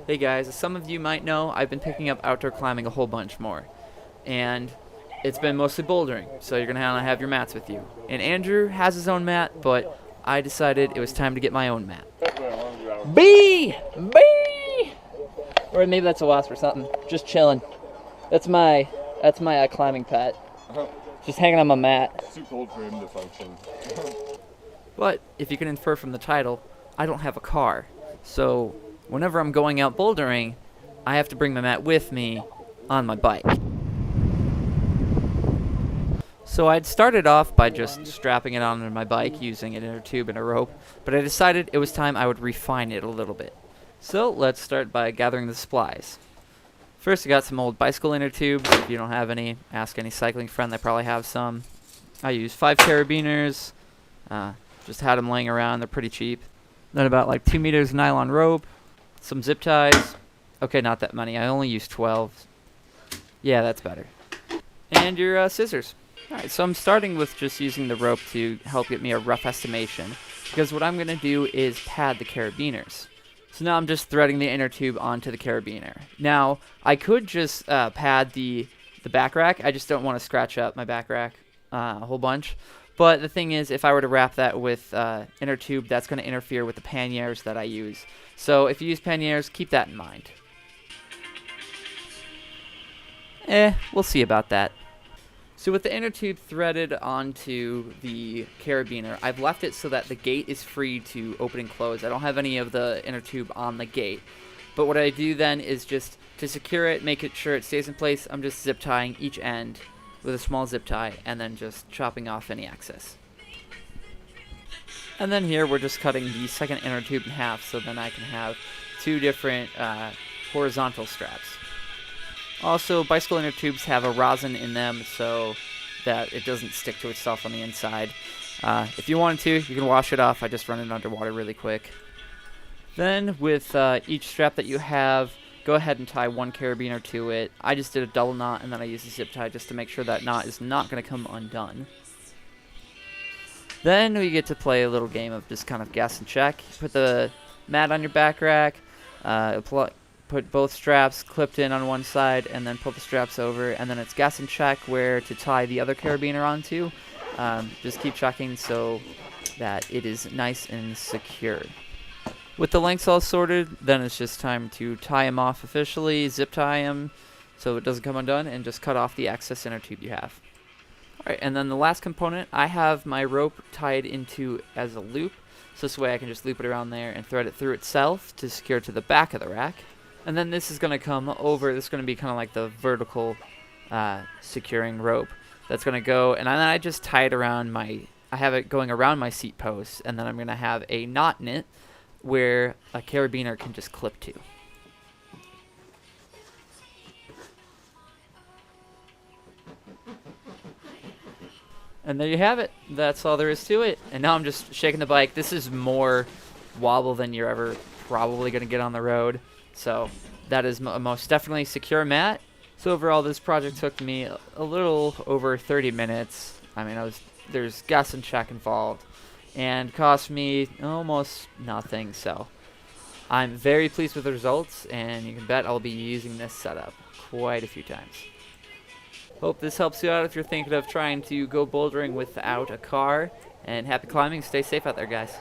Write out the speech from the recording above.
Hey guys, as some of you might know, I've been picking up outdoor climbing a whole bunch more. And it's been mostly bouldering, so you're going to have your mats with you. And Andrew has his own mat, but I decided it was time to get my own mat. Bee! Bee! Or maybe that's a wasp or something. Just chilling. That's my climbing pet. Just hanging on my mat. It's too cold for him to function. But if you can infer from the title, I don't have a car. So whenever I'm going out bouldering, I have to bring my mat with me on my bike. So I'd started off by just strapping it onto my bike using an inner tube and a rope, but I decided it was time I would refine it a little bit. So let's start by gathering the supplies. First, I got some old bicycle inner tubes. If you don't have any, ask any cycling friend, they probably have some. I used 5 carabiners, just had them laying around, they're pretty cheap. Then about like 2 meters nylon rope, some zip ties. Okay, not that many, I only used 12. Yeah, that's better. And your scissors. Alright, so I'm starting with just using the rope to help get me a rough estimation, because what I'm going to do is pad the carabiners. So now I'm just threading the inner tube onto the carabiner. Now, I could just pad the back rack. I just don't want to scratch up my back rack a whole bunch. But the thing is, if I were to wrap that with inner tube, that's going to interfere with the panniers that I use. So if you use panniers, keep that in mind. We'll see about that. So with the inner tube threaded onto the carabiner, I've left it so that the gate is free to open and close. I don't have any of the inner tube on the gate. But what I do then is just to secure it, make it sure it stays in place, I'm just zip tying each end with a small zip tie and then just chopping off any excess. And then here we're just cutting the second inner tube in half so then I can have 2 different horizontal straps. Also, bicycle inner tubes have a rosin in them so that it doesn't stick to itself on the inside. If you wanted to, you can wash it off. I just run it underwater really quick. Then, with each strap that you have, go ahead and tie 1 carabiner to it. I just did a double knot, and then I used a zip tie just to make sure that knot is not going to come undone. Then we get to play a little game of just kind of guess and check. Put the mat on your back rack, put both straps clipped in on one side and then pull the straps over, and then it's guess and check where to tie the other carabiner onto. Just keep checking so that it is nice and secure. With the lengths all sorted, then it's just time to tie them off officially, zip tie them so it doesn't come undone, and just cut off the excess inner tube you have. Alright, and then the last component, I have my rope tied into as a loop, so this way I can just loop it around there and thread it through itself to secure to the back of the rack. And then this is going to come over, this is going to be kind of like the vertical securing rope. That's going to go, and then I just tie it around I have it going around my seat post, and then I'm going to have a knot in it where a carabiner can just clip to. And there you have it. That's all there is to it. And now I'm just shaking the bike. This is more wobble than you're ever probably going to get on the road. So that is a most definitely secure mat. So overall, this project took me a little over 30 minutes. I mean, there's guess and check involved, and cost me almost nothing. So I'm very pleased with the results, and you can bet I'll be using this setup quite a few times. Hope this helps you out if you're thinking of trying to go bouldering without a car. And happy climbing. Stay safe out there, guys.